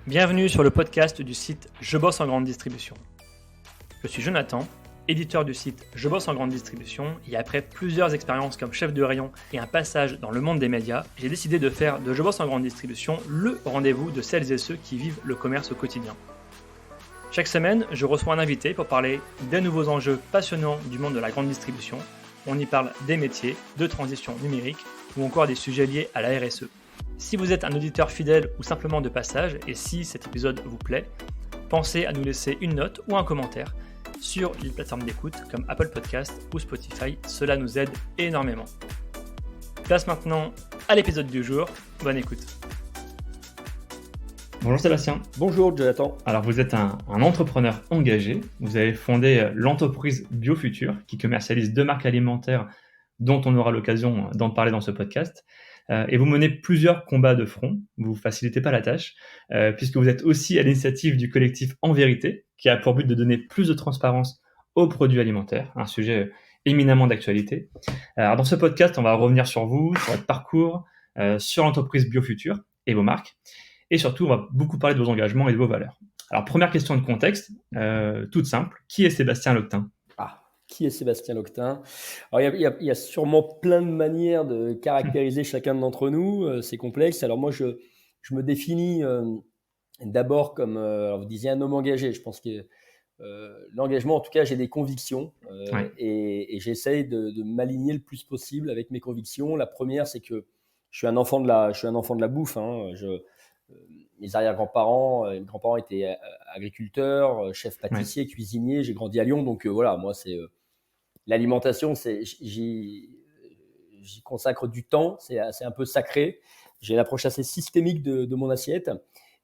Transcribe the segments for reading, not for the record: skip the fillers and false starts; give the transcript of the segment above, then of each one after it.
Bienvenue sur le podcast du site Je bosse en grande distribution. Je suis Jonathan, éditeur du site Je bosse en grande distribution et après plusieurs expériences comme chef de rayon et un passage dans le monde des médias, j'ai décidé de faire de Je bosse en grande distribution le rendez-vous de celles et ceux qui vivent le commerce au quotidien. Chaque semaine, je reçois un invité pour parler des nouveaux enjeux passionnants du monde de la grande distribution. On y parle des métiers, de transition numérique ou encore des sujets liés à la RSE. Si vous êtes un auditeur fidèle ou simplement de passage, et si cet épisode vous plaît, pensez à nous laisser une note ou un commentaire sur les plateformes d'écoute comme Apple Podcast ou Spotify, cela nous aide énormément. Place maintenant à l'épisode du jour, bonne écoute. Bonjour Sébastien. Bonjour Jonathan. Alors vous êtes un entrepreneur engagé, vous avez fondé l'entreprise BioFuture qui commercialise 2 marques alimentaires dont on aura l'occasion d'en parler dans ce podcast. Et vous menez plusieurs combats de front, vous ne facilitez pas la tâche, puisque vous êtes aussi à l'initiative du collectif En Vérité, qui a pour but de donner plus de transparence aux produits alimentaires, un sujet éminemment d'actualité. Alors dans ce podcast, on va revenir sur vous, sur votre parcours, sur l'entreprise BioFuture et vos marques, et surtout, on va beaucoup parler de vos engagements et de vos valeurs. Alors première question de contexte, toute simple, qui est Sébastien Loctin ? Qui est Sébastien Loctin ? Alors, il y a sûrement plein de manières de caractériser chacun d'entre nous. C'est complexe. Alors moi, je me définis d'abord comme, alors vous disiez un homme engagé. Je pense que l'engagement, en tout cas, j'ai des convictions et j'essaye de m'aligner le plus possible avec mes convictions. La première, c'est que je suis un enfant de la bouffe. Mes arrière-grands-parents, mes grands-parents étaient agriculteurs, chefs pâtissiers, cuisiniers. J'ai grandi à Lyon, donc voilà, moi c'est l'alimentation, j'y consacre du temps, c'est un peu sacré. J'ai une approche assez systémique de mon assiette.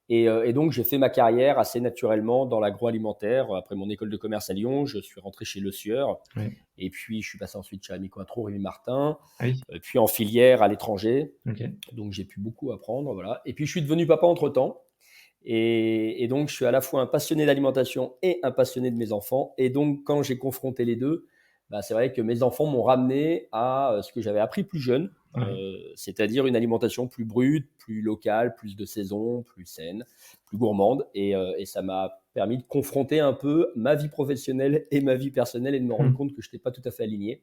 Et donc, j'ai fait ma carrière assez naturellement dans l'agroalimentaire. Après mon école de commerce à Lyon, je suis rentré chez Le Sieur. Oui. Et puis, je suis passé ensuite chez Amico Intro, Rémy Martin. Oui. Puis en filière à l'étranger. Okay. Donc, j'ai pu beaucoup apprendre. Voilà. Et puis, je suis devenu papa entre-temps. Et donc, je suis à la fois un passionné d'alimentation et un passionné de mes enfants. Et donc, quand j'ai confronté les deux, c'est vrai que mes enfants m'ont ramené à ce que j'avais appris plus jeune, c'est-à-dire une alimentation plus brute, plus locale, plus de saison, plus saine, plus gourmande. Et ça m'a permis de confronter un peu ma vie professionnelle et ma vie personnelle et de me rendre compte que je n'étais pas tout à fait aligné.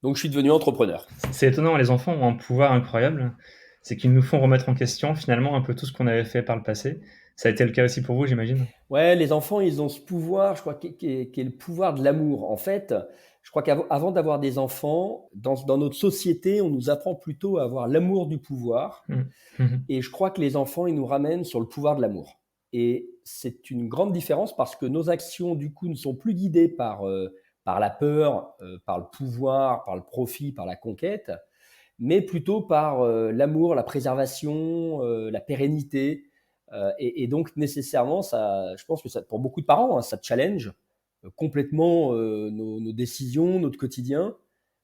Donc, je suis devenu entrepreneur. C'est étonnant, les enfants ont un pouvoir incroyable. C'est qu'ils nous font remettre en question finalement un peu tout ce qu'on avait fait par le passé. Ça a été le cas aussi pour vous, j'imagine ? Ouais, les enfants, ils ont ce pouvoir, je crois, qui est le pouvoir de l'amour. En fait, je crois qu'avant d'avoir des enfants, dans notre société, on nous apprend plutôt à avoir l'amour du pouvoir. Et je crois que les enfants, ils nous ramènent sur le pouvoir de l'amour. Et c'est une grande différence parce que nos actions, du coup, ne sont plus guidées par la peur, par le pouvoir, par le profit, par la conquête, mais plutôt par l'amour, la préservation, la pérennité. Et donc, nécessairement, je pense que pour beaucoup de parents, ça challenge complètement nos décisions, notre quotidien.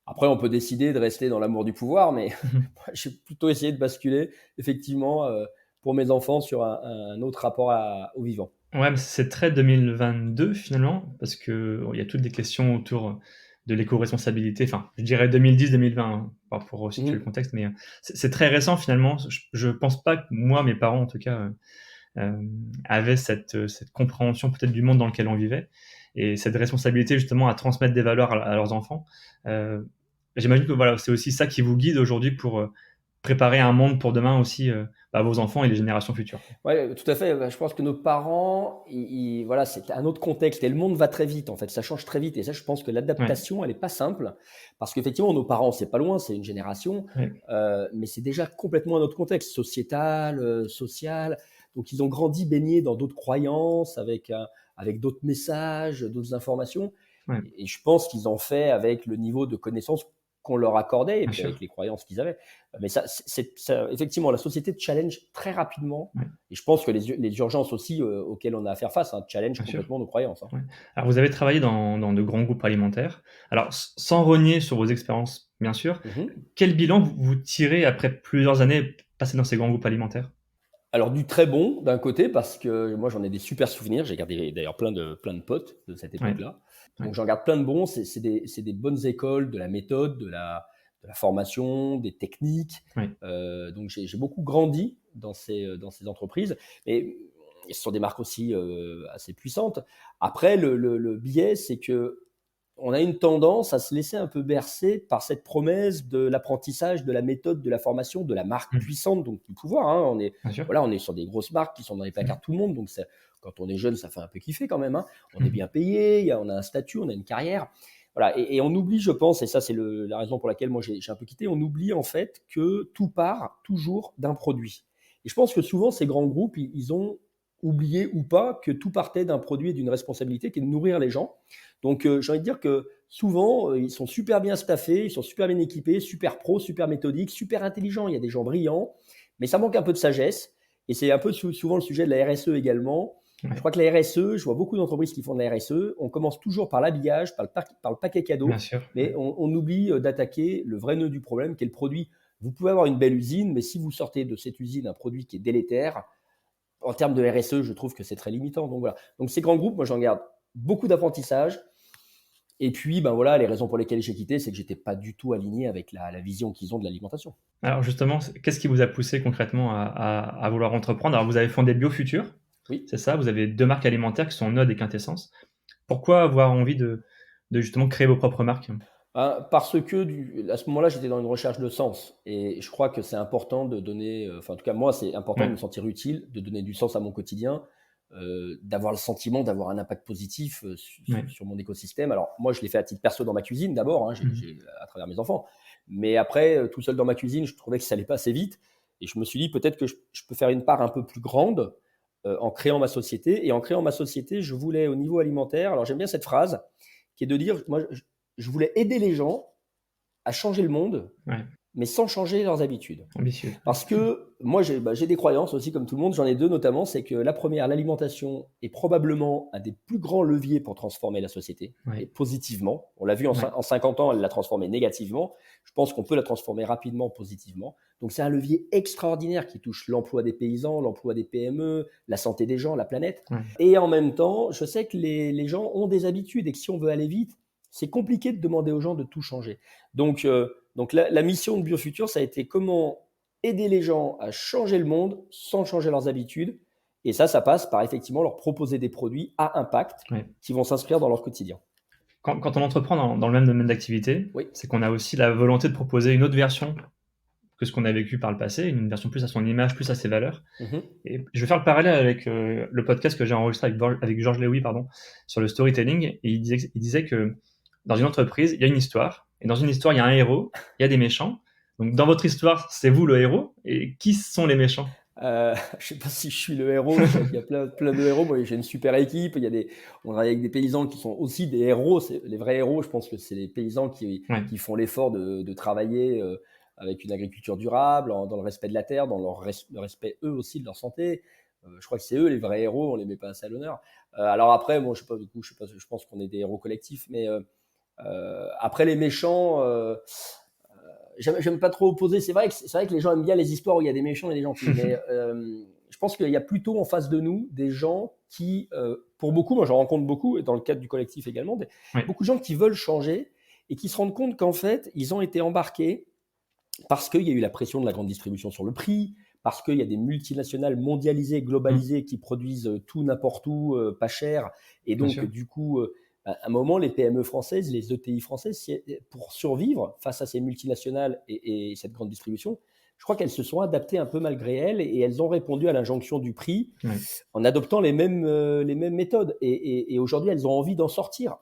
Après, on peut décider de rester dans l'amour du pouvoir, mais j'ai plutôt essayé de basculer, effectivement, pour mes enfants sur un autre rapport au vivant. Ouais, mais c'est très 2022 finalement, parce qu'il y a toutes des questions autour de l'éco-responsabilité. Enfin, je dirais 2010-2020, pour resituer le contexte, mais c'est très récent finalement. Je pense pas que moi, mes parents en tout cas, avaient cette compréhension peut-être du monde dans lequel on vivait et cette responsabilité justement à transmettre des valeurs à leurs enfants. J'imagine que voilà, c'est aussi ça qui vous guide aujourd'hui pour préparer un monde pour demain aussi, vos enfants et les générations futures. Oui, tout à fait. Je pense que nos parents, voilà, c'est un autre contexte et le monde va très vite en fait, ça change très vite et ça, je pense que l'adaptation, elle n'est pas simple parce qu'effectivement, nos parents, c'est pas loin, c'est une génération, mais c'est déjà complètement un autre contexte sociétal, social. Donc, ils ont grandi baignés dans d'autres croyances, avec d'autres messages, d'autres informations. Et je pense qu'ils ont fait avec le niveau de connaissance qu'on leur accordait et puis avec les croyances qu'ils avaient. Mais ça, effectivement, la société challenge très rapidement. Et je pense que les urgences aussi auxquelles on a à faire face challenge complètement nos croyances. Alors, vous avez travaillé dans de grands groupes alimentaires. Alors, sans renier sur vos expériences, bien sûr, quel bilan vous tirez après plusieurs années passées dans ces grands groupes alimentaires ? Alors, du très bon d'un côté, parce que moi, j'en ai des super souvenirs. J'ai gardé d'ailleurs plein de potes de cette époque-là. Donc, j'en garde plein de bons. C'est des bonnes écoles, de la méthode, de la formation, des techniques. Donc, j'ai beaucoup grandi dans ces entreprises. Et ce sont des marques aussi assez puissantes. Après, le biais, c'est que on a une tendance à se laisser un peu bercer par cette promesse de l'apprentissage, de la méthode, de la formation, de la marque Mmh. puissante, donc du pouvoir. Hein. Bien sûr. Voilà, on est sur des grosses marques qui sont dans les Mmh. placards de tout le monde, donc quand on est jeune, ça fait un peu kiffer quand même. Hein. On est Mmh. bien payé, on a un statut, on a une carrière. Voilà, et on oublie, je pense, et ça c'est la raison pour laquelle moi j'ai un peu quitté, on oublie en fait que tout part toujours d'un produit. Et je pense que souvent ces grands groupes, ils ont oublié ou pas que tout partait d'un produit et d'une responsabilité qui est de nourrir les gens. Donc, j'ai envie de dire que souvent, ils sont super bien staffés, ils sont super bien équipés, super pros, super méthodiques, super intelligents. Il y a des gens brillants, mais ça manque un peu de sagesse. Et c'est un peu souvent le sujet de la RSE également. Je Ouais, crois que la RSE, je vois beaucoup d'entreprises qui font de la RSE. On commence toujours par l'habillage, par le paquet bien cadeau, sûr, mais ouais. on oublie d'attaquer le vrai nœud du problème, qui est le produit. Vous pouvez avoir une belle usine, mais si vous sortez de cette usine un produit qui est délétère, en termes de RSE, je trouve que c'est très limitant. Donc voilà. Donc ces grands groupes, moi j'en garde beaucoup d'apprentissage. Et puis, ben voilà, les raisons pour lesquelles j'ai quitté, c'est que j'étais pas du tout aligné avec la vision qu'ils ont de l'alimentation. Alors justement, qu'est-ce qui vous a poussé concrètement à vouloir entreprendre? Alors vous avez fondé BioFuture, Oui. c'est ça? Vous avez 2 marques alimentaires qui sont Nod et Quintessence. Pourquoi avoir envie de justement créer vos propres marques? Parce que à ce moment-là, j'étais dans une recherche de sens. Et je crois que c'est important de donner, enfin en tout cas moi, c'est important de Ouais. me sentir utile, de donner du sens à mon quotidien, d'avoir le sentiment d'avoir un impact positif Ouais. sur mon écosystème. Alors moi, je l'ai fait à titre perso dans ma cuisine d'abord, hein, Mmh. à travers mes enfants. Mais après, tout seul dans ma cuisine, je trouvais que ça allait pas assez vite. Et je me suis dit peut-être que je peux faire une part un peu plus grande en créant ma société. Et en créant ma société, je voulais au niveau alimentaire, alors j'aime bien cette phrase, qui est de dire, moi, je voulais aider les gens à changer le monde, Ouais, mais sans changer leurs habitudes. ambitieux. Ouais. Parce que moi, j'ai des croyances aussi, comme tout le monde, j'en ai deux notamment, c'est que la première, l'alimentation est probablement un des plus grands leviers pour transformer la société, et Ouais, positivement. On l'a vu en, ouais, en 50 ans, elle l'a transformée négativement. Je pense qu'on peut la transformer rapidement positivement. Donc c'est un levier extraordinaire qui touche l'emploi des paysans, l'emploi des PME, la santé des gens, la planète. ouais. Et en même temps, je sais que les gens ont des habitudes et que si on veut aller vite, c'est compliqué de demander aux gens de tout changer. Donc la mission de BioFuture, ça a été comment aider les gens à changer le monde sans changer leurs habitudes. Et ça passe par effectivement leur proposer des produits à impact Ouais. qui vont s'inscrire dans leur quotidien. Quand on entreprend dans le même domaine d'activité, Oui. c'est qu'on a aussi la volonté de proposer une autre version que ce qu'on a vécu par le passé, une version plus à son image, plus à ses valeurs. Mhm. Et je vais faire le parallèle avec le podcast que j'ai enregistré avec Georges Léoui, pardon, sur le storytelling. Et il disait que dans une entreprise, il y a une histoire. Et dans une histoire, il y a un héros, il y a des méchants. Donc dans votre histoire, c'est vous le héros. Et qui sont les méchants? Je sais pas si je suis le héros, je sais qu'il y a plein de héros. Moi, j'ai une super équipe. On travaille avec des paysans qui sont aussi des héros. Les vrais héros, je pense que c'est les paysans Ouais, qui font l'effort de travailler avec une agriculture durable, dans le respect de la terre, dans le respect eux aussi de leur santé. Je crois que c'est eux les vrais héros. On les met pas assez à l'honneur. Alors après, bon, je sais pas du coup, je sais pas, je pense qu'on est des héros collectifs, mais après les méchants. J'aime pas trop opposer. C'est vrai que les gens aiment bien les histoires où il y a des méchants et des gentils. Mais je pense qu'il y a plutôt en face de nous des gens qui, pour beaucoup, moi j'en rencontre beaucoup, et dans le cadre du collectif également, ouais, beaucoup de gens qui veulent changer et qui se rendent compte qu'en fait, ils ont été embarqués parce qu'il y a eu la pression de la grande distribution sur le prix, parce qu'il y a des multinationales mondialisées, mmh, globalisées qui produisent tout n'importe où, pas cher. Et bien donc, sûr. du coup, à un moment, les PME françaises, les ETI françaises, pour survivre face à ces multinationales et cette grande distribution, je crois qu'elles se sont adaptées un peu malgré elles et elles ont répondu à l'injonction du prix Ouais, en adoptant les mêmes méthodes. Et aujourd'hui, elles ont envie d'en sortir.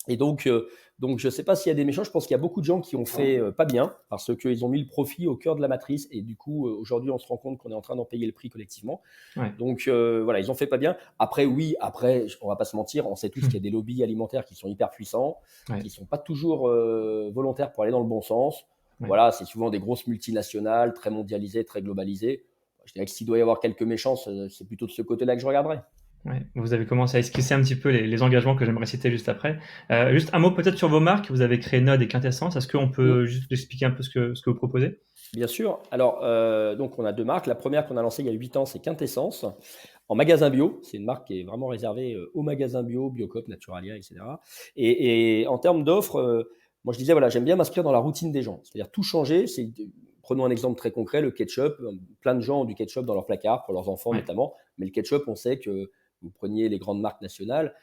Et donc je ne sais pas s'il y a des méchants. Je pense qu'il y a beaucoup de gens qui ont fait pas bien parce qu'ils ont mis le profit au cœur de la matrice. Et du coup, aujourd'hui, on se rend compte qu'on est en train d'en payer le prix collectivement. ouais. Donc voilà, ils ont fait pas bien. Après, oui, après, on va pas se mentir, on sait tous qu'il y a des lobbies alimentaires qui sont hyper puissants, Ouais, qui sont pas toujours volontaires pour aller dans le bon sens. ouais. Voilà, c'est souvent des grosses multinationales, très mondialisées, très globalisées. Je dirais que s'il doit y avoir quelques méchants, c'est plutôt de ce côté-là que je regarderais. Ouais, vous avez commencé à esquisser un petit peu les engagements que j'aimerais citer juste après. Juste un mot peut-être sur vos marques. Vous avez créé Nod et Quintessence. Est-ce qu'on peut Mm. juste expliquer un peu ce que vous proposez? Bien sûr. Alors, donc on a deux marques. La première qu'on a lancée il y a 8 ans, c'est Quintessence, en magasin bio. C'est une marque qui est vraiment réservée aux magasins bio, Biocoop, Naturalia, etc. Et en termes d'offres, moi je disais, voilà, j'aime bien m'inscrire dans la routine des gens. C'est-à-dire tout changer. prenons un exemple très concret, le ketchup. Plein de gens ont du ketchup dans leur placard, pour leurs enfants Ouais. notamment. Mais le ketchup, on sait que vous preniez les grandes marques nationales,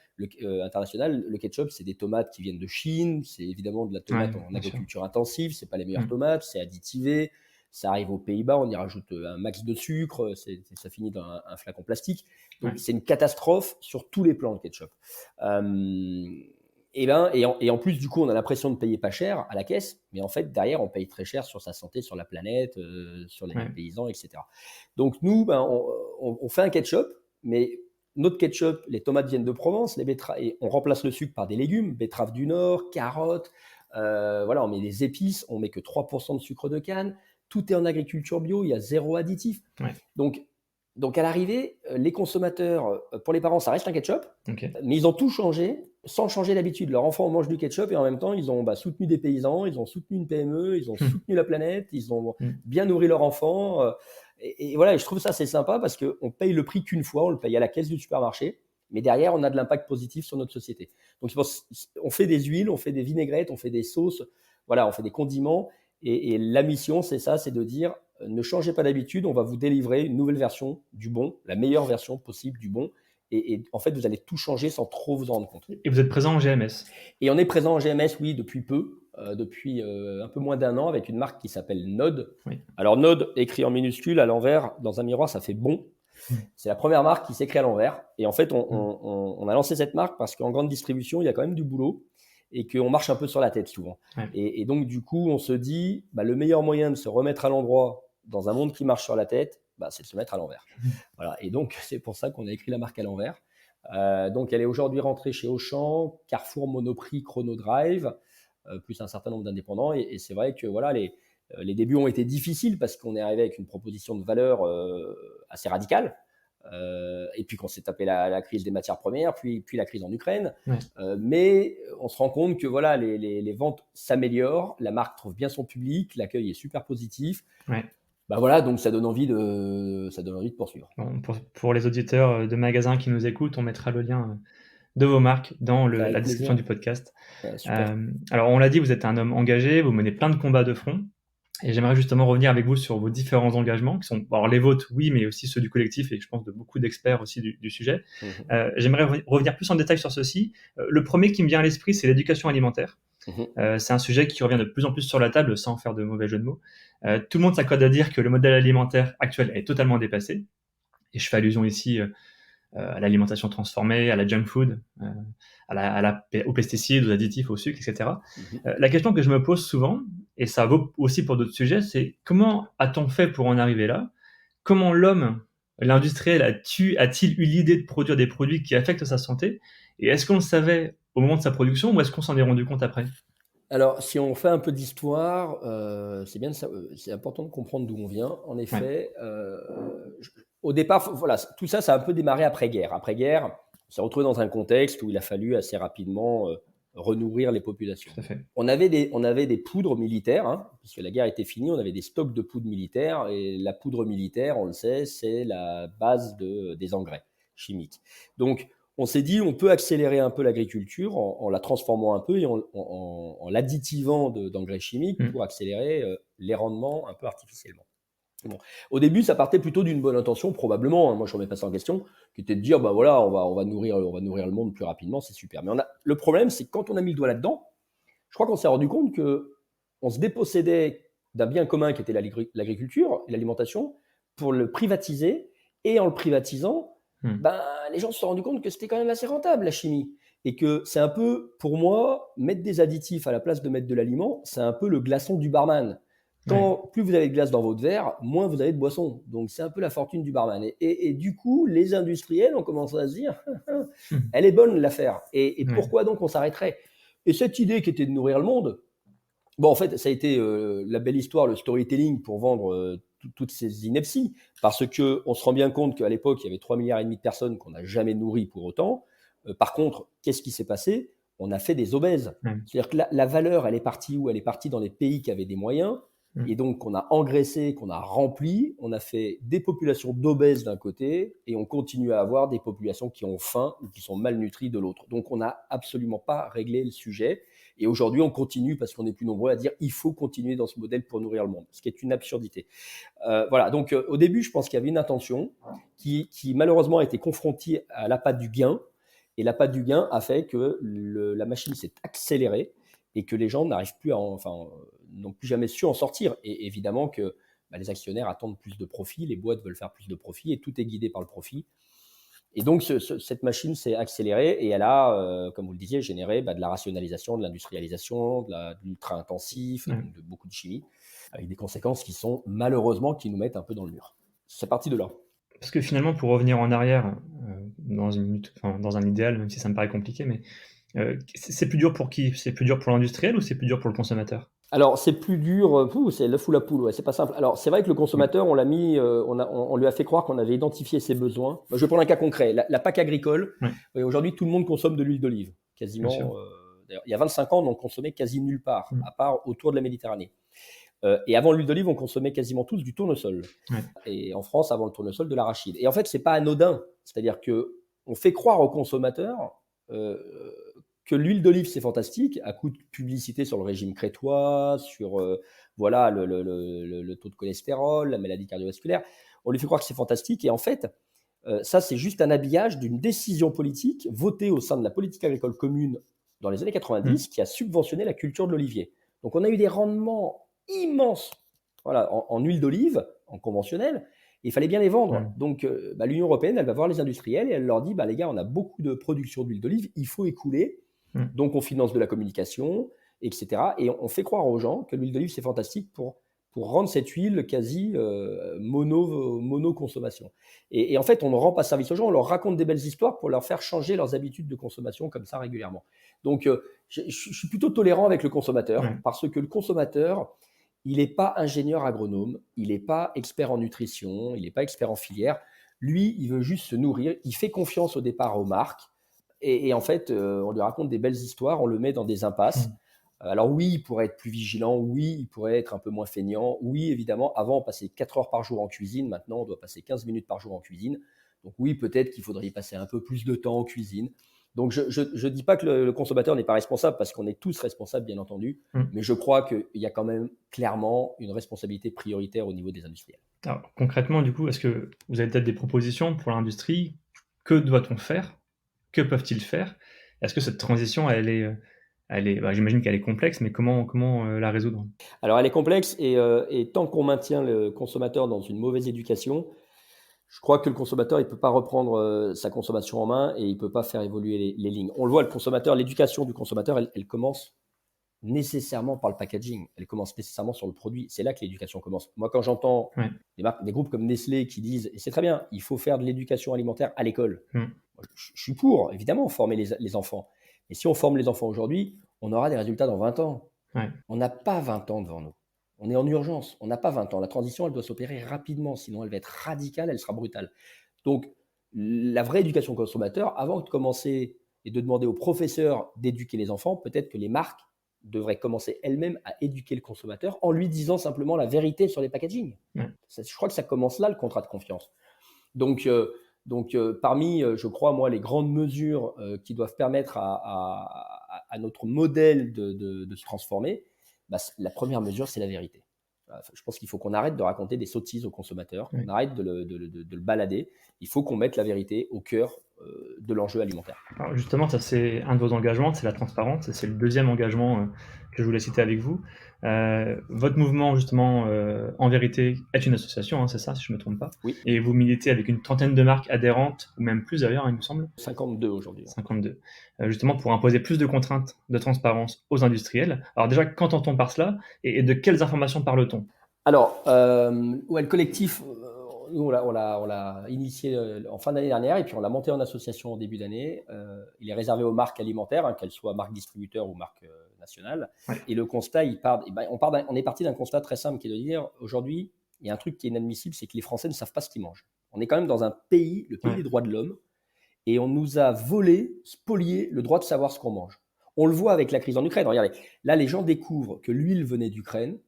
internationales, le ketchup, c'est des tomates qui viennent de Chine. C'est évidemment de la Ouais, tomate en bien sûr. agriculture intensive. C'est pas les meilleures Mmh. tomates, c'est additivé. Ça arrive aux Pays-Bas, on y rajoute un max de sucre, ça finit dans un flacon plastique. Donc Ouais. c'est une catastrophe sur tous les plans, le ketchup. Euh, et en plus, du coup, on a l'impression de payer pas cher à la caisse, mais en fait, derrière, on paye très cher sur sa santé, sur la planète, sur les Ouais. paysans, etc. Donc nous, on fait un ketchup, mais notre ketchup, les tomates viennent de Provence, et on remplace le sucre par des légumes, betteraves du Nord, carottes, voilà, on met des épices, on met que 3% de sucre de canne, tout est en agriculture bio, il y a zéro additif. Ouais. Donc, donc à l'arrivée, les consommateurs, pour les parents, ça reste un ketchup, OK. mais ils ont tout changé sans changer l'habitude. Leurs enfants mangent du ketchup et en même temps, ils ont soutenu des paysans, ils ont soutenu une PME, ils ont Mmh. soutenu la planète, ils ont Mmh. bien nourri leurs enfants. Et voilà, et je trouve ça c'est sympa parce qu'on paye le prix qu'une fois, on le paye à la caisse du supermarché, mais derrière, on a de l'impact positif sur notre société. Donc, je pense, on fait des huiles, on fait des vinaigrettes, on fait des sauces, voilà, on fait des condiments. Et la mission, c'est ça, c'est de dire, ne changez pas d'habitude, on va vous délivrer une nouvelle version du bon, la meilleure version possible du bon. Et en fait, vous allez tout changer sans trop vous en rendre compte. Et vous êtes présent en GMS? Et on est présent en GMS, oui, depuis peu, depuis un peu moins d'un an, avec une marque qui s'appelle Node. Oui. Alors Node, écrit en minuscule, à l'envers, dans un miroir, ça fait bon. Mmh. C'est la première marque qui s'écrit à l'envers. Et en fait, Mmh. on a lancé cette marque parce qu'en grande distribution, il y a quand même du boulot et qu'on marche un peu sur la tête souvent. Ouais. Et donc, du coup, on se dit, le meilleur moyen de se remettre à l'endroit dans un monde qui marche sur la tête, c'est de se mettre à l'envers. Mmh. Voilà. Et donc, c'est pour ça qu'on a écrit la marque à l'envers. Donc, elle est aujourd'hui rentrée chez Auchan, Carrefour, Monoprix, Chronodrive, plus un certain nombre d'indépendants. Et c'est vrai que voilà, les débuts ont été difficiles parce qu'on est arrivé avec une proposition de valeur assez radicale. Et puis qu'on s'est tapé la crise des matières premières, puis la crise en Ukraine. Ouais. Mais on se rend compte que voilà, les ventes s'améliorent, la marque trouve bien son public, l'accueil est super positif. Ouais. Voilà, donc ça donne envie de poursuivre. Bon, pour les auditeurs de magasins qui nous écoutent, on mettra le lien de vos marques dans la Avec description plaisir. du podcast. Super. Alors, on l'a dit, vous êtes un homme engagé, vous menez plein de combats de front. Et j'aimerais justement revenir avec vous sur vos différents engagements, qui sont alors les vôtres, oui, mais aussi ceux du collectif et je pense de beaucoup d'experts aussi du sujet. J'aimerais revenir plus en détail sur ceci. Le premier qui me vient à l'esprit, c'est l'éducation alimentaire. C'est un sujet qui revient de plus en plus sur la table, sans faire de mauvais jeu de mots. Tout le monde s'accorde à dire que le modèle alimentaire actuel est totalement dépassé. Et je fais allusion ici à l'alimentation transformée, à la junk food, aux pesticides, aux additifs, au sucre, etc. La question que je me pose souvent, et ça vaut aussi pour d'autres sujets, c'est comment a-t-on fait pour en arriver là? Comment l'homme, l'industriel, a-t-il eu l'idée de produire des produits qui affectent sa santé? Et est-ce qu'on le savait au moment de sa production ou est-ce qu'on s'en est rendu compte après? Alors, si on fait un peu d'histoire, c'est important de comprendre d'où on vient. En Ouais, effet, au départ, voilà, tout ça, ça a un peu démarré après-guerre. Après-guerre, on s'est retrouvé dans un contexte où il a fallu assez rapidement renourrir les populations. tout à fait. On avait des poudres militaires, hein, puisque la guerre était finie, on avait des stocks de poudre militaire, et la poudre militaire, on le sait, c'est la base des engrais chimiques. Donc, on s'est dit, on peut accélérer un peu l'agriculture en la transformant un peu et en l'additivant d'engrais chimiques Mm. pour accélérer les rendements un peu artificiellement. Bon. Au début, ça partait plutôt d'une bonne intention, probablement, hein, moi je ne remets pas ça en question, qui était de dire, voilà, on va nourrir le monde plus rapidement, c'est super. Mais le problème, c'est que quand on a mis le doigt là-dedans, je crois qu'on s'est rendu compte qu'on se dépossédait d'un bien commun qui était l'agriculture et l'alimentation pour le privatiser. Et en le privatisant, Mm. les gens se sont rendus compte que c'était quand même assez rentable, la chimie. Et que c'est un peu, pour moi, mettre des additifs à la place de mettre de l'aliment, c'est un peu le glaçon du barman. Ouais. Plus vous avez de glace dans votre verre, moins vous avez de boisson. Donc, c'est un peu la fortune du barman. Et du coup, les industriels ont commencé à se dire, Mm. elle est bonne l'affaire. Et Ouais. pourquoi donc on s'arrêterait? Et cette idée qui était de nourrir le monde, en fait, ça a été la belle histoire, le storytelling pour vendre toutes ces inepties. Parce qu'on se rend bien compte qu'à l'époque, il y avait 3,5 milliards de personnes qu'on n'a jamais nourries pour autant. Par contre, qu'est-ce qui s'est passé? On a fait des obèses. Ouais. C'est-à-dire que la valeur, elle est partie où? Elle est partie dans les pays qui avaient des moyens. Et donc, on a engraissé, qu'on a rempli. On a fait des populations d'obèses d'un côté et on continue à avoir des populations qui ont faim ou qui sont malnutries de l'autre. Donc, on n'a absolument pas réglé le sujet. Et aujourd'hui, on continue parce qu'on est plus nombreux à dire il faut continuer dans ce modèle pour nourrir le monde, ce qui est une absurdité. Voilà, donc au début, je pense qu'il y avait une intention qui malheureusement a été confrontée à l'appât du gain. Et l'appât du gain a fait que la machine s'est accélérée et que les gens n'arrivent plus n'ont plus jamais su en sortir. Et évidemment que les actionnaires attendent plus de profit, les boîtes veulent faire plus de profit et tout est guidé par le profit. Et donc, cette machine s'est accélérée et elle a, comme vous le disiez, généré de la rationalisation, de l'industrialisation, de l'ultra-intensif, donc de beaucoup de chimie, avec des conséquences qui sont malheureusement qui nous mettent un peu dans le mur. C'est parti de là. Parce que finalement, pour revenir en arrière, dans un idéal, même si ça me paraît compliqué, mais c'est plus dur pour qui? C'est plus dur pour l'industriel ou c'est plus dur pour le consommateur? Alors, c'est plus dur, c'est l'œuf ou la poule, ouais, c'est pas simple. Alors, c'est vrai que le consommateur, on l'a mis, on lui a fait croire qu'on avait identifié ses besoins. Moi, je vais prendre un cas concret, la PAC agricole. Ouais. Aujourd'hui, tout le monde consomme de l'huile d'olive, quasiment. D'ailleurs, il y a 25 ans, on n'en consommait quasi nulle part, à part autour de la Méditerranée. Et avant l'huile d'olive, on consommait quasiment tous du tournesol. Ouais. Et en France, avant le tournesol, de l'arachide. Et en fait, c'est pas anodin. C'est-à-dire qu'on fait croire aux consommateurs que l'huile d'olive, c'est fantastique, à coup de publicité sur le régime crétois, sur le taux de cholestérol, la maladie cardiovasculaire. On lui fait croire que c'est fantastique. Et en fait, ça, c'est juste un habillage d'une décision politique votée au sein de la politique agricole commune dans les années 90 qui a subventionné la culture de l'olivier. Donc, on a eu des rendements immenses en huile d'olive, en conventionnel. Il fallait bien les vendre. Donc, l'Union européenne, elle va voir les industriels et elle leur dit, les gars, on a beaucoup de production d'huile d'olive, il faut écouler. Donc, on finance de la communication, etc. Et on fait croire aux gens que l'huile d'olive, c'est fantastique pour rendre cette huile quasi mono-consommation. Et en fait, on ne rend pas service aux gens, on leur raconte des belles histoires pour leur faire changer leurs habitudes de consommation comme ça régulièrement. Donc, je suis plutôt tolérant avec le consommateur parce que le consommateur, il n'est pas ingénieur agronome, il n'est pas expert en nutrition, il n'est pas expert en filière. Lui, il veut juste se nourrir, il fait confiance au départ aux marques. Et en fait, on lui raconte des belles histoires, on le met dans des impasses. Alors oui, il pourrait être plus vigilant, oui, il pourrait être un peu moins feignant, oui, évidemment, avant on passait 4 heures par jour en cuisine, maintenant on doit passer 15 minutes par jour en cuisine. Donc oui, peut-être qu'il faudrait y passer un peu plus de temps en cuisine. Donc je ne dis pas que le consommateur n'est pas responsable, parce qu'on est tous responsables, bien entendu, mais je crois qu'il y a quand même clairement une responsabilité prioritaire au niveau des industriels. Alors concrètement, du coup, est-ce que vous avez peut-être des propositions pour l'industrie? Que doit-on faire? Que peuvent-ils faire? Est-ce que cette transition, elle est, j'imagine qu'elle est complexe, mais comment la résoudre? Alors, elle est complexe et tant qu'on maintient le consommateur dans une mauvaise éducation, je crois que le consommateur, il ne peut pas reprendre sa consommation en main et il ne peut pas faire évoluer les lignes. On le voit, le consommateur, l'éducation du consommateur, elle commence nécessairement par le packaging. Elle commence nécessairement sur le produit. C'est là que l'éducation commence. Moi, quand j'entends des groupes comme Nestlé qui disent, et c'est très bien, il faut faire de l'éducation alimentaire à l'école. Je suis pour, évidemment, former les enfants. Et si on forme les enfants aujourd'hui, on aura des résultats dans 20 ans. On n'a pas 20 ans devant nous. On est en urgence. On n'a pas 20 ans. La transition, elle doit s'opérer rapidement. Sinon, elle va être radicale, elle sera brutale. Donc, la vraie éducation consommateur, avant de commencer et de demander aux professeurs d'éduquer les enfants, peut-être que les marques devraient commencer elles-mêmes à éduquer le consommateur en lui disant simplement la vérité sur les packaging. Je crois que ça commence là, le contrat de confiance. Donc, parmi, je crois, moi, les grandes mesures qui doivent permettre à notre modèle de se transformer, la première mesure, c'est la vérité. Je pense qu'il faut qu'on arrête de raconter des sottises aux consommateurs, qu'on arrête de le balader. Il faut qu'on mette la vérité au cœur de l'enjeu alimentaire. Alors justement, ça c'est un de vos engagements, c'est la transparence, et c'est le deuxième engagement que je voulais citer avec vous. Votre mouvement, justement, En Vérité, est une association, c'est ça, si je ne me trompe pas. Oui. Et vous militez avec une trentaine de marques adhérentes, ou même plus d'ailleurs, il me semble. 52 aujourd'hui. 52. Justement, pour imposer plus de contraintes de transparence aux industriels. Alors déjà, qu'entend-on par cela, et de quelles informations parle-t-on? Alors, le collectif, nous, on l'a initié en fin d'année dernière et puis on l'a monté en association en début d'année. Il est réservé aux marques alimentaires, qu'elles soient marques distributeurs ou marques nationales. Et le constat, on est parti d'un constat très simple qui est de dire, aujourd'hui, il y a un truc qui est inadmissible, c'est que les Français ne savent pas ce qu'ils mangent. On est quand même dans un pays, le pays des droits de l'homme, et on nous a volé, spolié le droit de savoir ce qu'on mange. On le voit avec la crise en Ukraine. Regardez, là, les gens découvrent que l'huile venait d'Ukraine,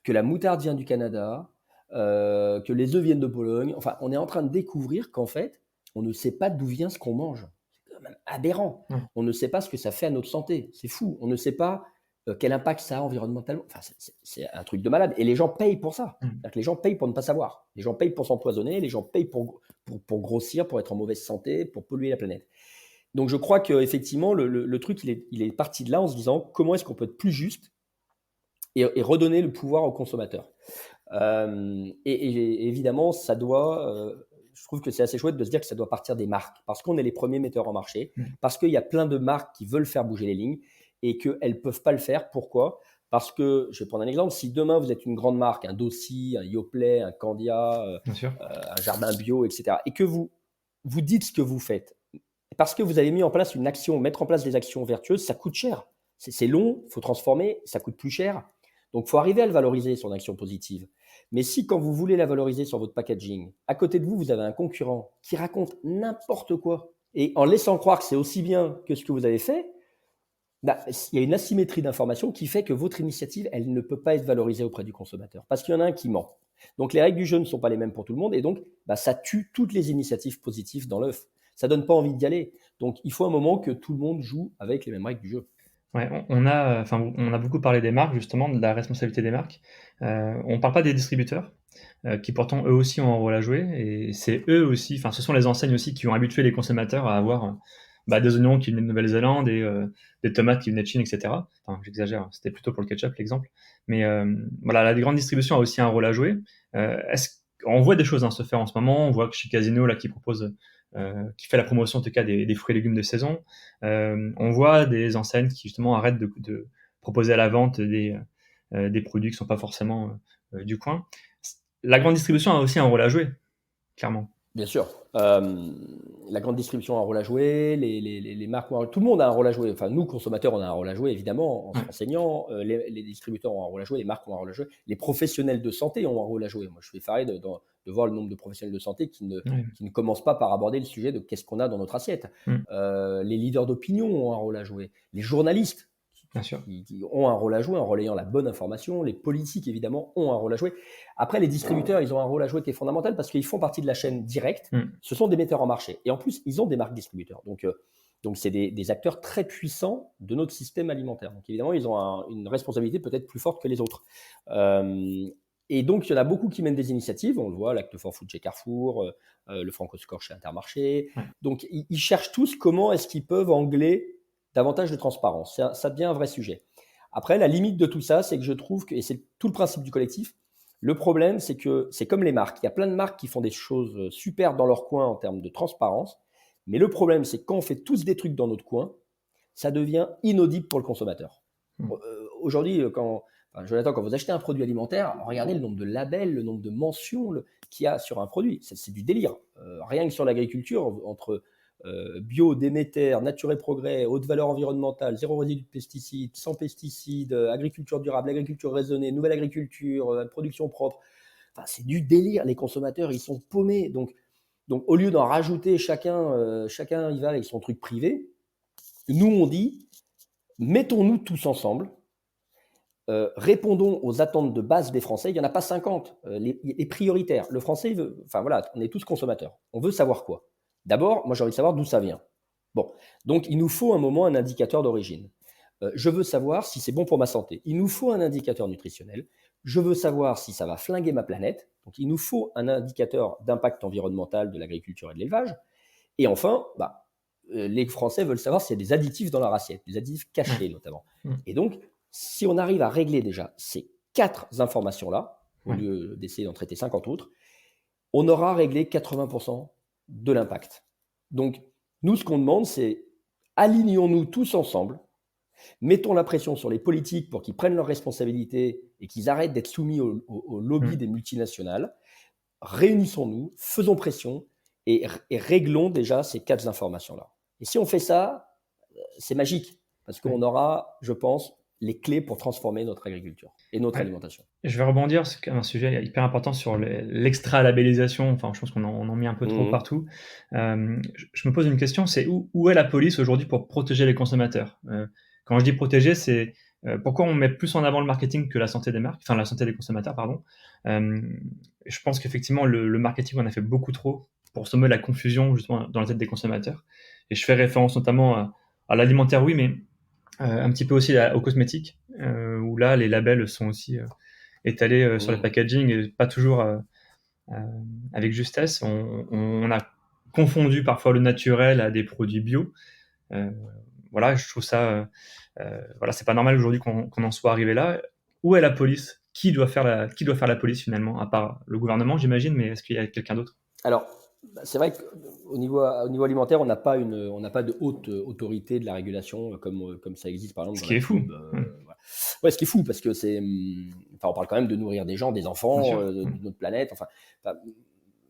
que la moutarde vient du Canada, que les œufs viennent de Pologne. Enfin, on est en train de découvrir qu'en fait, on ne sait pas d'où vient ce qu'on mange. C'est quand même aberrant. On ne sait pas ce que ça fait à notre santé. C'est fou. On ne sait pas quel impact ça a environnementalement. Enfin, c'est un truc de malade. Et les gens payent pour ça. C'est-à-dire que les gens payent pour ne pas savoir. Les gens payent pour s'empoisonner, les gens payent pour grossir, pour être en mauvaise santé, pour polluer la planète. Donc je crois qu'effectivement, le truc, il est parti de là en se disant comment est-ce qu'on peut être plus juste et redonner le pouvoir aux consommateurs. Et évidemment, ça doit, je trouve que c'est assez chouette de se dire que ça doit partir des marques, parce qu'on est les premiers metteurs en marché, parce qu'il y a plein de marques qui veulent faire bouger les lignes et qu'elles ne peuvent pas le faire. Pourquoi ? Parce que, je vais prendre un exemple, si demain vous êtes une grande marque, un Dossi, un Yoplait, un Candia, Bien sûr. un Jardin Bio, etc., et que vous dites ce que vous faites, parce que vous avez mis en place une action, mettre en place des actions vertueuses, ça coûte cher. C'est long, il faut transformer, ça coûte plus cher. Donc, il faut arriver à le valoriser, son action positive. Mais si, quand vous voulez la valoriser sur votre packaging, à côté de vous, vous avez un concurrent qui raconte n'importe quoi, et en laissant croire que c'est aussi bien que ce que vous avez fait, bah, il y a une asymétrie d'information qui fait que votre initiative, elle ne peut pas être valorisée auprès du consommateur, parce qu'il y en a un qui ment. Donc, les règles du jeu ne sont pas les mêmes pour tout le monde, et donc, bah, ça tue toutes les initiatives positives dans l'œuf. Ça donne pas envie d'y aller. Donc, il faut un moment que tout le monde joue avec les mêmes règles du jeu. Ouais, on a, enfin, on a beaucoup parlé des marques, justement, de la responsabilité des marques. On ne parle pas des distributeurs, qui pourtant eux aussi ont un rôle à jouer, et c'est eux aussi, enfin, ce sont les enseignes aussi qui ont habitué les consommateurs à avoir des oignons qui venaient de Nouvelle-Zélande et des tomates qui venaient de Chine, etc. Enfin, j'exagère, c'était plutôt pour le ketchup l'exemple. Mais voilà, la grande distribution a aussi un rôle à jouer. On voit des choses se faire en ce moment. On voit que chez Casino, là, qui fait la promotion en tout cas des fruits et légumes de saison. On voit des enseignes qui justement arrêtent de proposer à la vente des produits qui ne sont pas forcément du coin. La grande distribution a aussi un rôle à jouer, clairement. Bien sûr. La grande distribution a un rôle à jouer, les marques, tout le monde a un rôle à jouer. Enfin, nous, consommateurs, on a un rôle à jouer, évidemment, en se renseignant. Les distributeurs ont un rôle à jouer, les marques ont un rôle à jouer. Les professionnels de santé ont un rôle à jouer. Moi, je suis effaré de voir le nombre de professionnels de santé qui ne commencent pas par aborder le sujet de qu'est-ce qu'on a dans notre assiette. Les leaders d'opinion ont un rôle à jouer. Les journalistes qui ont un rôle à jouer en relayant la bonne information. Les politiques, évidemment, ont un rôle à jouer. Après, les distributeurs, ils ont un rôle à jouer qui est fondamental parce qu'ils font partie de la chaîne directe. Ce sont des metteurs en marché. Et en plus, ils ont des marques distributeurs. Donc c'est des acteurs très puissants de notre système alimentaire. Donc, évidemment, ils ont une responsabilité peut-être plus forte que les autres. Et donc, il y en a beaucoup qui mènent des initiatives. On le voit, l'Acte for Food chez Carrefour, le Franco-Score chez Intermarché. Donc, ils cherchent tous comment est-ce qu'ils peuvent angler davantage de transparence. Ça devient un vrai sujet. Après, la limite de tout ça, c'est que je trouve que, et c'est tout le principe du collectif, le problème, c'est que c'est comme les marques. Il y a plein de marques qui font des choses super dans leur coin en termes de transparence. Mais le problème, c'est que quand on fait tous des trucs dans notre coin, ça devient inaudible pour le consommateur. Aujourd'hui, Jonathan, quand vous achetez un produit alimentaire, regardez le nombre de labels, le nombre de mentions qu'il y a sur un produit. C'est du délire. Rien que sur l'agriculture, entre bio, Déméter, Nature et Progrès, haute valeur environnementale, zéro résidu de pesticides, sans pesticides, agriculture durable, agriculture raisonnée, nouvelle agriculture, production propre. Enfin, c'est du délire. Les consommateurs, ils sont paumés. Donc au lieu d'en rajouter, chacun y va avec son truc privé. Nous, on dit, mettons-nous tous ensemble, répondons aux attentes de base des Français. Il n'y en a pas 50, les prioritaires. Le Français veut, enfin voilà, on est tous consommateurs. On veut savoir quoi ? D'abord, moi j'ai envie de savoir d'où ça vient. Bon, donc il nous faut un moment un indicateur d'origine. Je veux savoir si c'est bon pour ma santé. Il nous faut un indicateur nutritionnel. Je veux savoir si ça va flinguer ma planète. Donc il nous faut un indicateur d'impact environnemental de l'agriculture et de l'élevage. Et enfin, les Français veulent savoir s'il y a des additifs dans leur assiette, des additifs cachés notamment. Et donc, si on arrive à régler déjà ces 4 informations-là, au lieu d'essayer d'en traiter 50 autres, on aura réglé 80% de l'impact. Donc, nous, ce qu'on demande, c'est alignons-nous tous ensemble, mettons la pression sur les politiques pour qu'ils prennent leurs responsabilités et qu'ils arrêtent d'être soumis au lobby des multinationales. Réunissons-nous, faisons pression et réglons déjà ces 4 informations-là. Et si on fait ça, c'est magique parce qu'on aura, je pense, les clés pour transformer notre agriculture et notre alimentation. Je vais rebondir sur un sujet hyper important sur l'extra-labellisation. Enfin, je pense qu'on en met un peu trop partout. Je me pose une question, c'est où est la police aujourd'hui pour protéger les consommateurs ? Quand je dis protéger, c'est pourquoi on met plus en avant le marketing que la santé des marques, enfin la santé des consommateurs, pardon. Je pense qu'effectivement, le marketing, on a fait beaucoup trop pour semer la confusion justement dans la tête des consommateurs. Et je fais référence notamment à l'alimentaire, oui, mais un petit peu aussi aux cosmétiques, où là, les labels sont aussi étalés sur le Mmh. packaging et pas toujours euh, avec justesse. On a confondu parfois le naturel à des produits bio. Euh, voilà, je trouve ça, voilà, c'est pas normal aujourd'hui qu'on en soit arrivé là. Où est la police? Qui doit faire la police finalement, à part le gouvernement, j'imagine, mais est-ce qu'il y a quelqu'un d'autre? Alors, c'est vrai qu'au niveau alimentaire, on n'a pas de haute autorité de la régulation comme ça existe par exemple Ce dans qui la est fou. pub. Voilà. Ouais, ce qui est fou parce que enfin, on parle quand même de nourrir des gens, des Bien enfants, sûr. de notre planète. Enfin,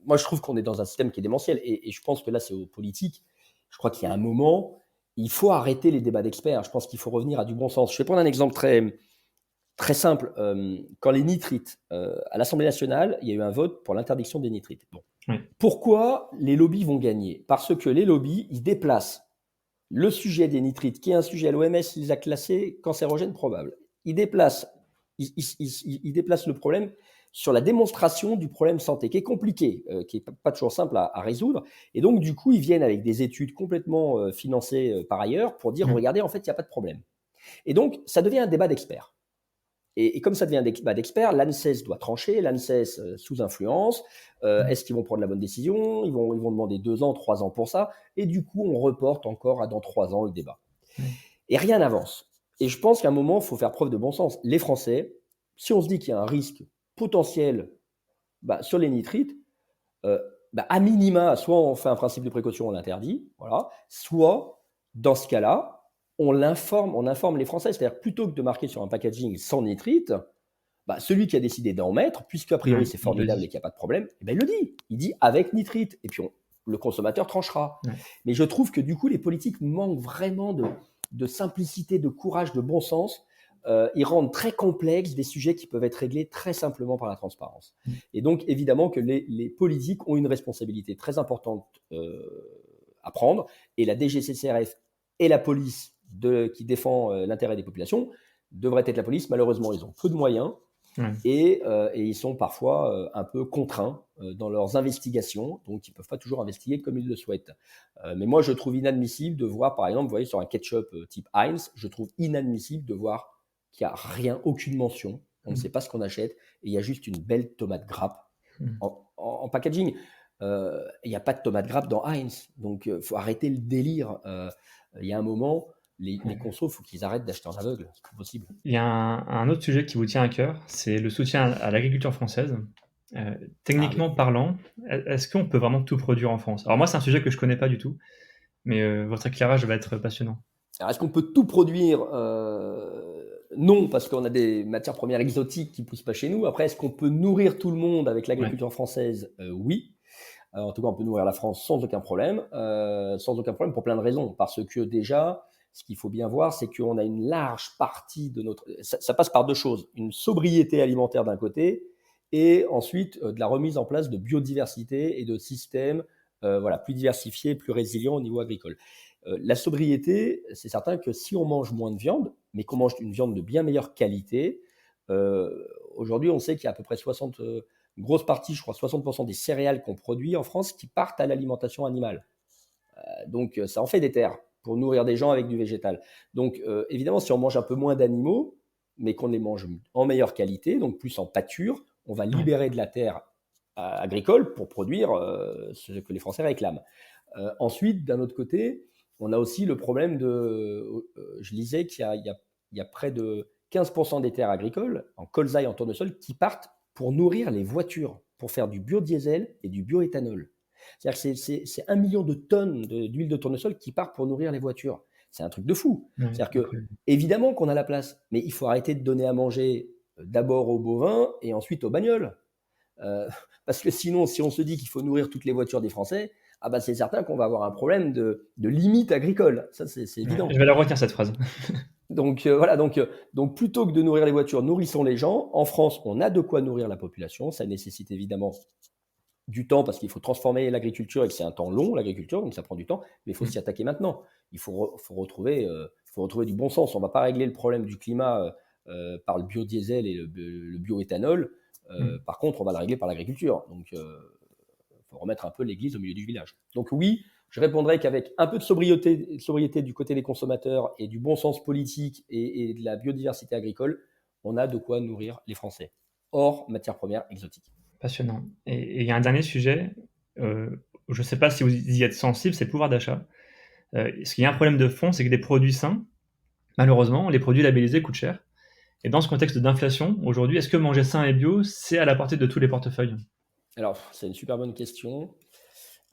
moi, je trouve qu'on est dans un système qui est démentiel et je pense que là, c'est aux politiques. Je crois qu'il y a un moment, il faut arrêter les débats d'experts. Je pense qu'il faut revenir à du bon sens. Je vais prendre un exemple très simple. Quand les nitrites, à l'Assemblée nationale, il y a eu un vote pour l'interdiction des nitrites. Bon. Oui. Pourquoi les lobbies vont gagner? Parce que les lobbies, ils déplacent le sujet des nitrites, qui est un sujet à l'OMS, ils les a classés cancérogène probable. Ils déplacent, ils déplacent le problème sur la démonstration du problème santé, qui est compliqué, qui n'est pas toujours simple à résoudre. Et donc, du coup, ils viennent avec des études complètement financées par ailleurs pour dire, Mm. regardez, en fait, il n'y a pas de problème. Et donc, ça devient un débat d'experts. Et comme ça devient un débat d'experts, l'ANSES doit trancher, l'ANSES sous influence. Est-ce qu'ils vont prendre la bonne décision? Ils vont demander 2 ans, 3 ans pour ça. Et du coup, on reporte encore à dans 3 ans le débat. Mm. Et rien n'avance. Et je pense qu'à un moment, il faut faire preuve de bon sens. Les Français, si on se dit qu'il y a un risque potentiel sur les nitrites, euh, à minima, soit on fait un principe de précaution, on l'interdit, voilà, soit, dans ce cas-là, on informe les Français. C'est-à-dire, plutôt que de marquer sur un packaging sans nitrite, celui qui a décidé d'en mettre, puisque a priori Ouais, c'est il le formidable et dit. qu'il n'y a pas de problème, il le dit. Il dit avec nitrite. Et puis le consommateur tranchera. Ouais. Mais je trouve que du coup, les politiques manquent vraiment de simplicité, de courage, de bon sens. Ils rendent très complexes des sujets qui peuvent être réglés très simplement par la transparence. Mm. Et donc, évidemment que les politiques ont une responsabilité très importante à prendre. Et la DGCCRF et la police qui défend l'intérêt des populations devraient être la police. Malheureusement, ils ont peu de moyens. Ouais. Et ils sont parfois un peu contraints dans leurs investigations, donc ils ne peuvent pas toujours investiguer comme ils le souhaitent. Mais moi, je trouve inadmissible de voir, par exemple, vous voyez, sur un ketchup type Heinz, je trouve inadmissible de voir qu'il n'y a rien, aucune mention, on ne Mm. sait pas ce qu'on achète, et il y a juste une belle tomate grappe Mm. en packaging. Il n'y a pas de tomate grappe dans Heinz, donc il faut arrêter le délire. Il y a un moment, les Ouais. consos, il faut qu'ils arrêtent d'acheter en aveugle, c'est pas possible. Il y a un autre sujet qui vous tient à cœur, c'est le soutien à l'agriculture française. Ah oui. Techniquement parlant, est-ce qu'on peut vraiment tout produire en France? Alors moi, c'est un sujet que je connais pas du tout, mais votre éclairage va être passionnant. Alors, est-ce qu'on peut tout produire? Non, parce qu'on a des matières premières exotiques qui ne poussent pas chez nous. Après, est-ce qu'on peut nourrir tout le monde avec Ouais. l'agriculture française? Oui. En tout cas, on peut nourrir la France sans aucun problème. Sans aucun problème pour plein de raisons. Parce que déjà, ce qu'il faut bien voir, c'est qu'on a une large partie de notre... Ça passe par deux choses. Une sobriété alimentaire d'un côté et ensuite de la remise en place de biodiversité et de systèmes plus diversifiés, plus résilients au niveau agricole. La sobriété, c'est certain que si on mange moins de viande, mais qu'on mange une viande de bien meilleure qualité, aujourd'hui, on sait qu'il y a à peu près 60, une grosse partie, je crois 60% des céréales qu'on produit en France qui partent à l'alimentation animale. Donc, ça en fait des terres pour nourrir des gens avec du végétal. Donc, évidemment, si on mange un peu moins d'animaux, mais qu'on les mange en meilleure qualité, donc plus en pâture, on va Ouais. libérer de la terre agricole pour produire ce que les Français réclament. Ensuite, d'un autre côté, on a aussi le problème je lisais qu'il y a près de 15% des terres agricoles, en colza et en tournesol, qui partent pour nourrir les voitures, pour faire du biodiesel et du bioéthanol. C'est-à-dire que c'est 1 million de tonnes d'huile de tournesol qui part pour nourrir les voitures. C'est un truc de fou. Ouais, C'est-à-dire que, incroyable. évidemment qu'on a la place, mais il faut arrêter de donner à manger d'abord aux bovins et ensuite aux bagnoles. Euh, Parce que sinon, si on se dit qu'il faut nourrir toutes les voitures des Français, c'est certain qu'on va avoir un problème de limite agricole. Ça, c'est Ouais, évident. je vais la retenir cette phrase. Donc voilà, donc plutôt que de nourrir les voitures, nourrissons les gens. En France, on a de quoi nourrir la population. Ça nécessite évidemment du temps parce qu'il faut transformer l'agriculture et que c'est un temps long, l'agriculture, donc ça prend du temps, mais il faut Mm. s'y attaquer maintenant. Il faut retrouver du bon sens. On ne va pas régler le problème du climat par le biodiesel et le bioéthanol. Mm. Par contre, on va le régler par l'agriculture. Donc, il faut remettre un peu l'église au milieu du village. Donc oui, Je répondrais qu'avec un peu de sobriété du côté des consommateurs et du bon sens politique et de la biodiversité agricole, on a de quoi nourrir les Français, hors matières premières exotiques. Passionnant. Et il y a un dernier sujet, je ne sais pas si vous y êtes sensible, c'est le pouvoir d'achat. Parce qu'il y a un problème de fond, c'est que des produits sains, malheureusement, les produits labellisés coûtent cher. Et dans ce contexte d'inflation, aujourd'hui, est-ce que manger sain et bio, c'est à la portée de tous les portefeuilles? Alors, c'est une super bonne question.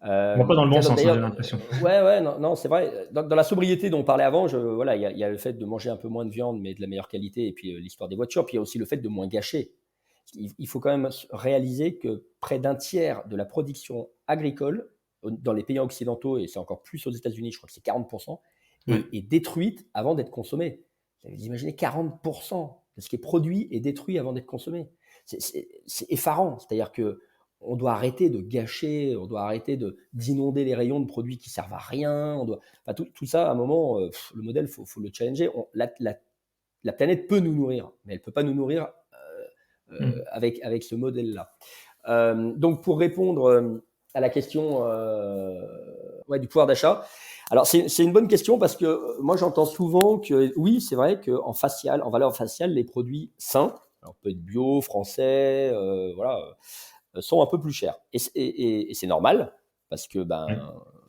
Bon, pas dans le bon Tiens, sens, hein, j'ai d'ailleurs, l'impression. ouais, non, non, c'est vrai. Dans la sobriété dont on parlait avant, voilà, il y a le fait de manger un peu moins de viande, mais de la meilleure qualité, et puis l'histoire des voitures. Puis il y a aussi le fait de moins gâcher. Il faut quand même réaliser que près d'un tiers de la production agricole dans les pays occidentaux, et c'est encore plus aux États-Unis, je crois que c'est 40%, Ouais. est détruite avant d'être consommée. Vous imaginez 40% de ce qui est produit est détruit avant d'être consommé. C'est effarant. C'est-à-dire que on doit arrêter de gâcher, on doit arrêter d'inonder les rayons de produits qui servent à rien. Enfin, tout ça, à un moment, le modèle, faut le challenger. La planète peut nous nourrir, mais elle peut pas nous nourrir Mmh. avec ce modèle-là. Donc, pour répondre à la question ouais, du pouvoir d'achat, alors c'est une bonne question parce que moi j'entends souvent que oui, c'est vrai qu'en facial, en valeur faciale, les produits sains, alors peut être bio, français, voilà, sont un peu plus chers. Et c'est normal parce que Ouais.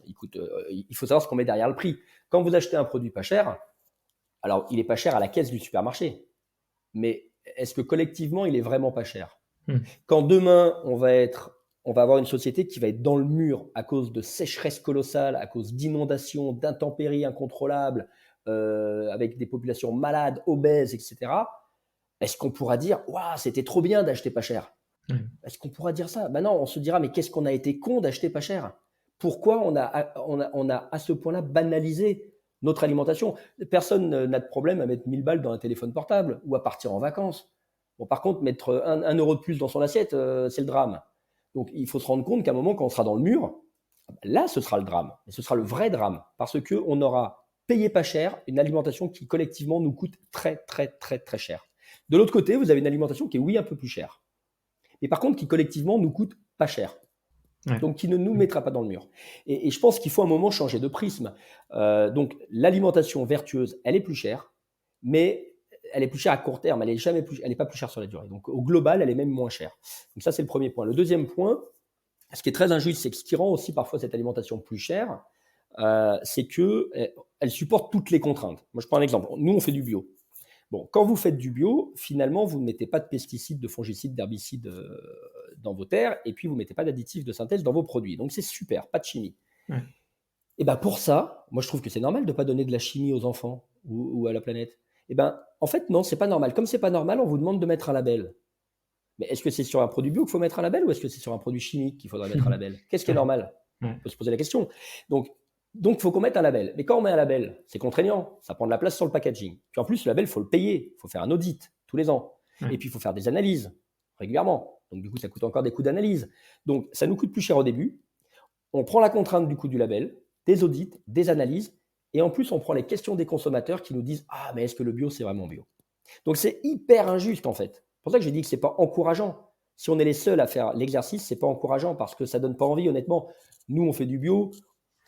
écoute, il faut savoir ce qu'on met derrière le prix. Quand vous achetez un produit pas cher, alors il est pas cher à la caisse du supermarché, mais est-ce que collectivement il est vraiment pas cher? Mmh. Quand demain, on va avoir une société qui va être dans le mur à cause de sécheresse colossale, à cause d'inondations, d'intempéries incontrôlables, avec des populations malades, obèses, etc., est-ce qu'on pourra dire waouh, c'était trop bien d'acheter pas cher? Ouais. Est-ce qu'on pourra dire ça? Ben non, on se dira mais qu'est-ce qu'on a été con d'acheter pas cher? Pourquoi on a à ce point-là banalisé notre alimentation? Personne n'a de problème à mettre 1000 balles dans un téléphone portable ou à partir en vacances. Bon, par contre, mettre un euro de plus dans son assiette, c'est le drame. Donc, il faut se rendre compte qu'à un moment, quand on sera dans le mur, là, ce sera le drame. Et ce sera le vrai drame. Parce qu'on aura payé pas cher une alimentation qui, collectivement, nous coûte très, très, très, très cher. De l'autre côté, vous avez une alimentation qui est, oui, un peu plus chère. Mais par contre, qui, collectivement, nous coûte pas cher. Ouais. Donc, qui ne nous mettra pas dans le mur. Et je pense qu'il faut à un moment changer de prisme. Donc, l'alimentation vertueuse, elle est plus chère, mais elle est plus chère à court terme. Elle n'est pas plus chère sur la durée. Donc, au global, elle est même moins chère. Donc, ça, c'est le premier point. Le deuxième point, ce qui est très injuste, c'est que ce qui rend aussi parfois cette alimentation plus chère, c'est qu'elle supporte toutes les contraintes. Moi, je prends un exemple. Nous, on fait du bio. Bon, quand vous faites du bio, finalement, vous ne mettez pas de pesticides, de fongicides, d'herbicides dans vos terres, et puis vous ne mettez pas d'additifs de synthèse dans vos produits. Donc c'est super, pas de chimie. Ouais. Et bien pour ça, moi je trouve que c'est normal de ne pas donner de la chimie aux enfants ou à la planète. Et ben en fait non, c'est pas normal. Comme c'est pas normal, on vous demande de mettre un label. Mais est-ce que c'est sur un produit bio qu'il faut mettre un label ou est-ce que c'est sur un produit chimique qu'il faudrait mettre un label? Qu'est-ce qui est Ouais. normal? Ouais. On peut se poser la question. Donc, il faut qu'on mette un label. Mais quand on met un label, c'est contraignant. Ça prend de la place sur le packaging. Puis en plus, le label, il faut le payer. Il faut faire un audit tous les ans. Ouais. Et puis, il faut faire des analyses régulièrement. Donc, du coup, ça coûte encore des coûts d'analyse. Donc, ça nous coûte plus cher au début. On prend la contrainte du coût du label, des audits, des analyses. Et en plus, on prend les questions des consommateurs qui nous disent ah, mais est-ce que le bio, c'est vraiment bio? Donc, c'est hyper injuste, en fait. C'est pour ça que j'ai dit que ce n'est pas encourageant. Si on est les seuls à faire l'exercice, ce n'est pas encourageant parce que ça ne donne pas envie, honnêtement. Nous, on fait du bio,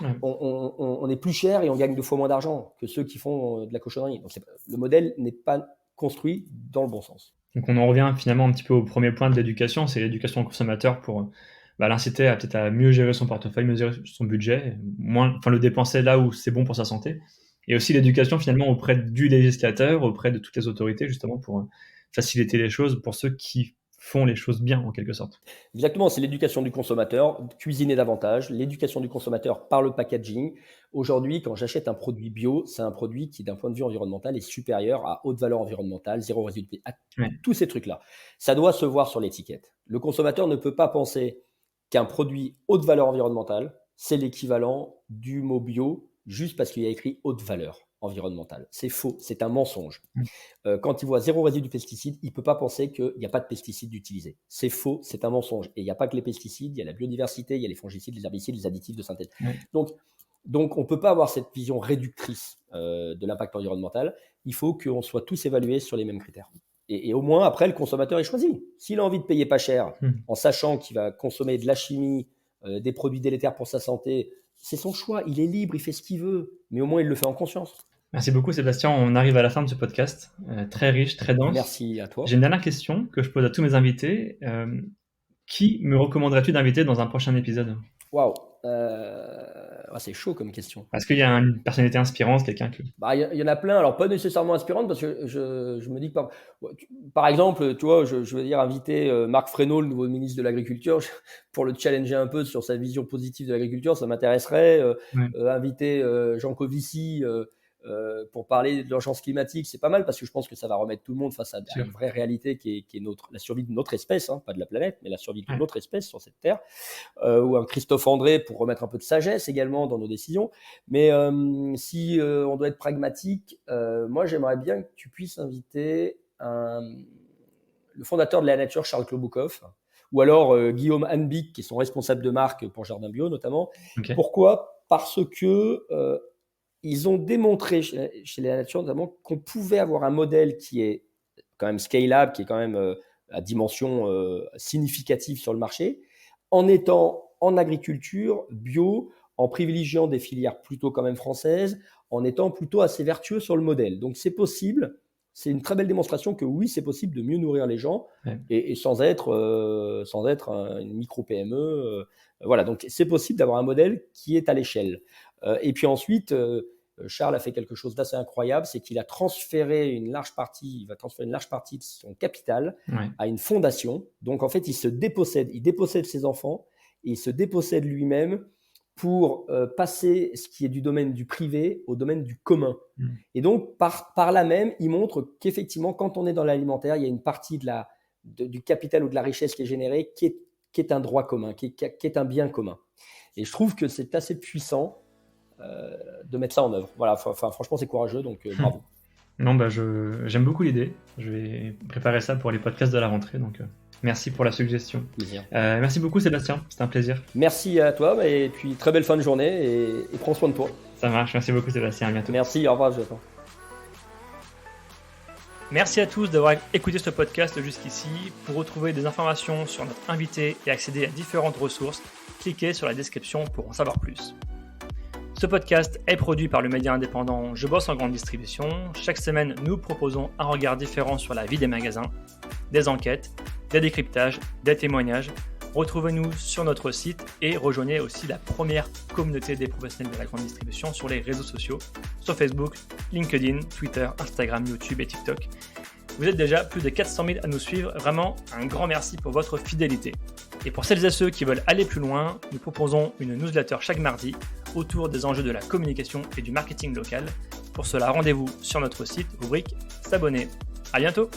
Ouais. on est plus cher et on gagne 2 fois moins d'argent que ceux qui font de la cochonnerie. Donc, le modèle n'est pas construit dans le bon sens. Donc on en revient finalement un petit peu au premier point de l'éducation, c'est l'éducation au consommateur pour l'inciter à peut-être à mieux gérer son portefeuille, mieux gérer son budget, le dépenser là où c'est bon pour sa santé. Et aussi l'éducation finalement auprès du législateur, auprès de toutes les autorités justement pour faciliter les choses pour ceux qui font les choses bien en quelque sorte. Exactement, c'est l'éducation du consommateur, cuisiner davantage, l'éducation du consommateur par le packaging. Aujourd'hui, quand j'achète un produit bio, c'est un produit qui, d'un point de vue environnemental, est supérieur à haute valeur environnementale, zéro résidu, à Ouais. tous ces trucs-là. Ça doit se voir sur l'étiquette. Le consommateur ne peut pas penser qu'un produit haute valeur environnementale, c'est l'équivalent du mot bio, juste parce qu'il y a écrit haute valeur environnementale. C'est faux, c'est un mensonge. Quand il voit zéro résidu de pesticides, il ne peut pas penser qu'il n'y a pas de pesticides utilisés. C'est faux, c'est un mensonge. Et il n'y a pas que les pesticides, il y a la biodiversité, il y a les fongicides, les herbicides, les additifs de synthèse. Ouais. Donc on ne peut pas avoir cette vision réductrice de l'impact environnemental. Il faut qu'on soit tous évalués sur les mêmes critères. Et au moins, après, le consommateur est choisi. S'il a envie de payer pas cher, Mmh. en sachant qu'il va consommer de la chimie, des produits délétères pour sa santé, c'est son choix, il est libre, il fait ce qu'il veut, mais au moins il le fait en conscience. Merci beaucoup Sébastien, on arrive à la fin de ce podcast, très riche, très dense. Merci à toi. J'ai une dernière question que je pose à tous mes invités. Qui me recommanderais-tu d'inviter dans un prochain épisode ? Waouh, c'est chaud comme question. Est-ce qu'il y a une personnalité inspirante, quelqu'un que... Il y en a plein, alors pas nécessairement inspirantes, parce que je me dis que par exemple, tu vois, je veux dire inviter Marc Fesneau, le nouveau ministre de l'Agriculture, pour le challenger un peu sur sa vision positive de l'agriculture, ça m'intéresserait. Inviter Jean Covici pour parler de l'urgence climatique, c'est pas mal, parce que je pense que ça va remettre tout le monde face à une vraie réalité qui est la survie de notre espèce, pas de la planète, mais la survie de notre espèce sur cette terre. Ou un Christophe André pour remettre un peu de sagesse également dans nos décisions. Mais si on doit être pragmatique, moi j'aimerais bien que tu puisses inviter le fondateur de la nature, Charles Kloboukov, ou alors Guillaume Hanbick, qui est son responsable de marque pour Jardin Bio notamment. Okay. Pourquoi ? Parce que ils ont démontré chez la nature notamment qu'on pouvait avoir un modèle qui est quand même scalable, qui est quand même à dimension significative sur le marché, en étant en agriculture bio, en privilégiant des filières plutôt quand même françaises, en étant plutôt assez vertueux sur le modèle. Donc c'est possible, c'est une très belle démonstration que oui, c'est possible de mieux nourrir les gens et sans être une micro-PME. Voilà, donc c'est possible d'avoir un modèle qui est à l'échelle. Et puis ensuite, Charles a fait quelque chose d'assez incroyable, c'est qu'il a transféré il va transférer une large partie de son capital à une fondation. Donc en fait, il dépossède ses enfants, et il se dépossède lui-même pour passer ce qui est du domaine du privé au domaine du commun. Et donc par là même, il montre qu'effectivement, quand on est dans l'alimentaire, il y a une partie du capital ou de la richesse qui est générée qui est un droit commun, qui est un bien commun. Et je trouve que c'est assez puissant de mettre ça en œuvre. Voilà, franchement, c'est courageux, donc bravo. Non, j'aime beaucoup l'idée. Je vais préparer ça pour les podcasts de la rentrée, donc merci pour la suggestion. Plaisir. Merci beaucoup Sébastien, c'était un plaisir. Merci à toi, et puis très belle fin de journée, et prends soin de toi. Ça marche, merci beaucoup Sébastien, à bientôt. Merci, au revoir Jonathan. Merci à tous d'avoir écouté ce podcast jusqu'ici. Pour retrouver des informations sur notre invité et accéder à différentes ressources, cliquez sur la description pour en savoir plus. Ce podcast est produit par le média indépendant Je bosse en grande distribution. Chaque semaine, nous proposons un regard différent sur la vie des magasins, des enquêtes, des décryptages, des témoignages. Retrouvez-nous sur notre site et rejoignez aussi la première communauté des professionnels de la grande distribution sur les réseaux sociaux, sur Facebook, LinkedIn, Twitter, Instagram, YouTube et TikTok. Vous êtes déjà plus de 400 000 à nous suivre. Vraiment, un grand merci pour votre fidélité. Et pour celles et ceux qui veulent aller plus loin, nous proposons une newsletter chaque mardi autour des enjeux de la communication et du marketing local. Pour cela, rendez-vous sur notre site, rubrique S'abonner. À bientôt!